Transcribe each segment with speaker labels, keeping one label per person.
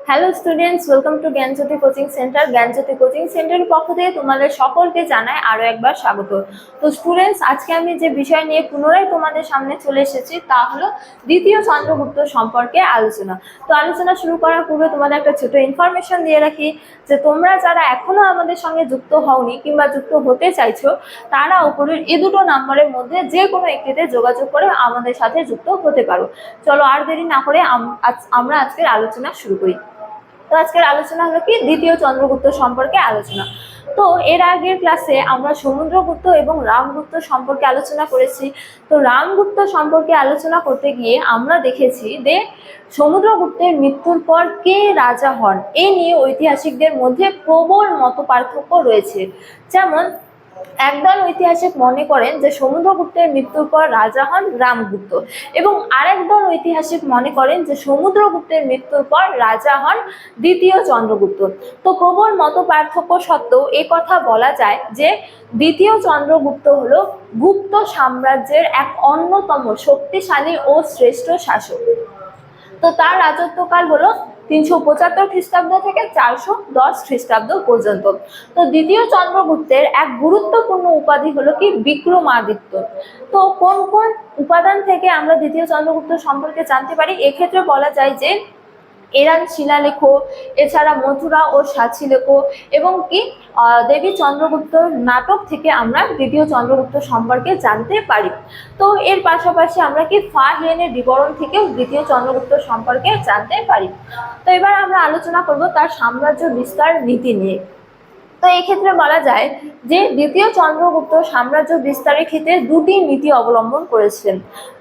Speaker 1: Hello students, welcome to Gyanjyoti coaching centre. Gyanjyoti coaching সেন্টারের পক্ষ থেকে তোমাদের সকলকে জানাই আরো একবার স্বাগত। তো স্টুডেন্টস, আজকে আমি যে বিষয় নিয়ে পুনরায় তোমাদের সামনে চলে এসেছি তা হলো দ্বিতীয় চন্দ্রগুপ্ত সম্পর্কে আলোচনা। তো আলোচনা শুরু করার পূর্বে তোমাদের একটা ছোট ইনফরমেশন দিয়ে রাখি যে তোমরা যারা এখনো আমাদের সঙ্গে যুক্ত হওনি কিংবা যুক্ত হতে চাইছো তারা উপরের এই দুটো নাম্বারের মধ্যে যে কোনো একটিতে যোগাযোগ করে আমাদের সাথে যুক্ত হতে পারো। চলো আর দেরি না করে আমরা আজকের আলোচনা শুরু করি। তো আজকের আলোচনা হলো কি দ্বিতীয় চন্দ্রগুপ্ত সম্পর্কে আলোচনা। তো এর আগের ক্লাসে আমরা সমুদ্রগুপ্ত এবং রামগুপ্ত সম্পর্কে আলোচনা করেছি। তো রামগুপ্ত সম্পর্কে আলোচনা করতে গিয়ে আমরা দেখেছি যে সমুদ্রগুপ্তের মৃত্যুর পর কে রাজা হন এই নিয়ে ঐতিহাসিকদের মধ্যে প্রবল মতপার্থক্য রয়েছে। যেমন একদল ঐতিহাসিক মনে করেন যে সমুদ্রগুপ্তের মৃত্যুর পর রাজা হন রামগুপ্ত, এবং আরেক দল ঐতিহাসিক মনে করেন যে সমুদ্রগুপ্তের মৃত্যুর পর রাজা হন দ্বিতীয় চন্দ্রগুপ্ত। তো প্রবল মত পার্থক্য সত্ত্বেও এ কথা বলা যায় যে দ্বিতীয় চন্দ্রগুপ্ত হলো গুপ্ত সাম্রাজ্যের এক অন্যতম শক্তিশালী ও শ্রেষ্ঠ শাসক। তো তার রাজত্বকাল হলো 375 খ্রিস্টাব্দ থেকে 410 খ্রিস্টাব্দ পর্যন্ত। তো দ্বিতীয় চন্দ্রগুপ্তের এক গুরুত্বপূর্ণ উপাধি হলো কি বিক্রমাদিত্য। তো কোন কোন উপাদান থেকে আমরা দ্বিতীয় চন্দ্রগুপ্ত সম্পর্কে জানতে পারি? এক্ষেত্রে বলা যায় যে এরান শিলালেখ, এছাড়া মথুরা ও সাঁচিলেখ এবং কি দেবী চন্দ্রগুপ্ত নাটক থেকে আমরা দ্বিতীয় চন্দ্রগুপ্ত সম্পর্কে জানতে পারি। তো এর পাশাপাশি আমরা কি ফা হিয়েনের বিবরণ থেকেও দ্বিতীয় চন্দ্রগুপ্ত সম্পর্কে জানতে পারি। তো এবার আমরা আলোচনা করব তার সাম্রাজ্য বিস্তার নীতি নিয়ে। তো এই ক্ষেত্রে বলা যায় যে দ্বিতীয় চন্দ্রগুপ্ত সাম্রাজ্য বিস্তারের ক্ষেত্রে দুটি নীতি অবলম্বন করেছিলেন।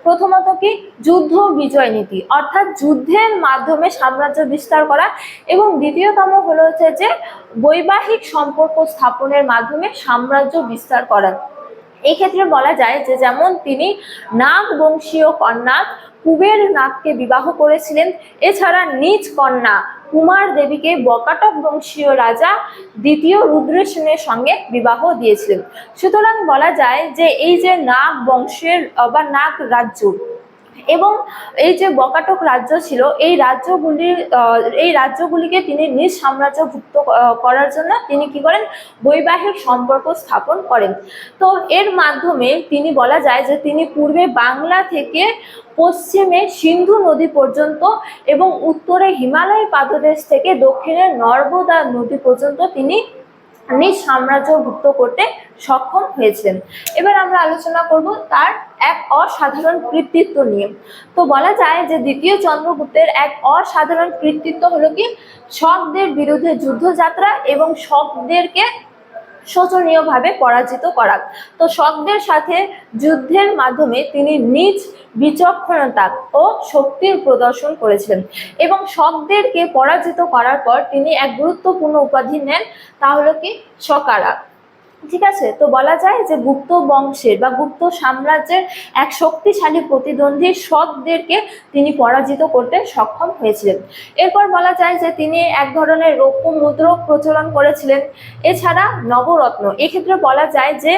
Speaker 1: প্রথমত কি যুদ্ধ বিজয় নীতি, অর্থাৎ যুদ্ধের মাধ্যমে সাম্রাজ্য বিস্তার করা, এবং দ্বিতীয়তম হলো হচ্ছে যে বৈবাহিক সম্পর্ক স্থাপনের মাধ্যমে সাম্রাজ্য বিস্তার করা। এই ক্ষেত্রে বলা যায় যে যেমন তিনি নাগ বংশীয় কন্যা কুবের নাগকে বিবাহ করেছিলেন, এছাড়া নিজ কন্যা কুমার দেবীকে বকাটক বংশীয় রাজা দ্বিতীয় রুদ্রসেনের সঙ্গে বিবাহ দিয়েছিলেন। সুতরাং বলা যায় যে এই যে নাগ বংশের বা নাগ রাজ্য এবং এই যে বকাটক রাজ্য ছিল, এই রাজ্যগুলিকে তিনি নিজ সাম্রাজ্যভুক্ত করার জন্য তিনি কি করেন? বৈবাহিক সম্পর্ক স্থাপন করেন। তো এর মাধ্যমে তিনি বলা যায় যে তিনি পূর্বে বাংলা থেকে পশ্চিমে সিন্ধু নদী পর্যন্ত এবং উত্তরে হিমালয় পাদদেশ থেকে দক্ষিণে নর্মদা নদী পর্যন্ত তিনি নিজ সাম্রাজ্যভুক্ত করতে সক্ষম হয়েছিলেন। এবার আমরা আলোচনা করব তার এক অসাধারণ কৃতিত্ব নিয়ে। তো বলা যায় যে দ্বিতীয় চন্দ্রগুপ্তের এক অসাধারণ কৃতিত্ব হলো কি শকদের বিরুদ্ধে যুদ্ধযাত্রা এবং শকদেরকে শোচনীয়ভাবে পরাজিত করা। তো শকদের সাথে যুদ্ধের মাধ্যমে তিনি নিজ বিচক্ষণতা ও শক্তির প্রদর্শন করেছিলেন, এবং শকদেরকে পরাজিত করার পর তিনি এক গুরুত্বপূর্ণ উপাধি নেন, তা হলো কি শকারা। ঠিক আছে, তো বলা যায় যে গুপ্ত বংশের বা গুপ্ত সাম্রাজ্যের এক শক্তিশালী প্রতিদ্বন্দ্বী শকদেরকে তিনি পরাজিত করতে সক্ষম হয়েছিলেন। এরপর বলা যায় যে তিনি এক ধরনের রৌপ্য মুদ্রক প্রচলন করেছিলেন, এছাড়া নবরত্ন। এক্ষেত্রে বলা যায় যে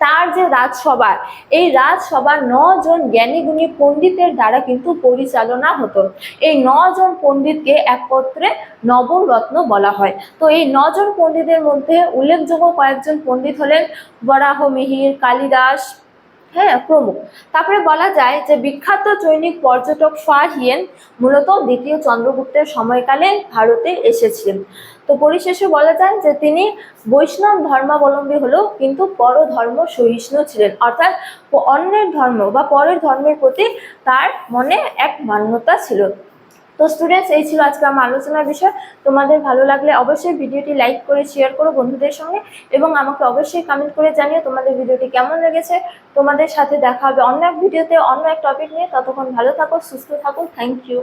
Speaker 1: তার যে রাজসভা, এই রাজসভা 9 জন জ্ঞানীগুণী পণ্ডিতের দ্বারা কিন্তু পরিচালনা হতো। এই 9 জন পণ্ডিতকে একত্রে নবরত্ন বলা হয়। তো এই 9 জন পণ্ডিতের মধ্যে উল্লেখযোগ্য কয়েকজন পণ্ডিত হলেন বরাহমিহির, কালিদাস, হ্যাঁ প্রমুখ। তারপরে বলা যায় যে বিখ্যাত চৈনিক পর্যটক ফা হিয়েন মূলত দ্বিতীয় চন্দ্রগুপ্তের সময়কালে ভারতে এসেছিলেন। তো পরিশেষে বলা যায় যে তিনি বৈষ্ণব ধর্মাবলম্বী হলেও কিন্তু পরধর্ম সহিষ্ণু ছিলেন, অর্থাৎ অন্যের ধর্ম বা পরের ধর্মের প্রতি তার মনে এক মান্যতা ছিল। তো স্টুডেন্টস, এই ছিল আজকে আমার আলোচনার বিষয়। তোমাদের ভালো লাগলে অবশ্যই ভিডিওটি লাইক করে শেয়ার করো বন্ধুদের সঙ্গে, এবং আমাকে অবশ্যই কমেন্ট করে জানিও তোমাদের ভিডিওটি কেমন লেগেছে। তোমাদের সাথে দেখা হবে অন্য এক ভিডিওতে অন্য এক টপিক নিয়ে। ততক্ষণ ভালো থাকো, সুস্থ থাকো। Thank you.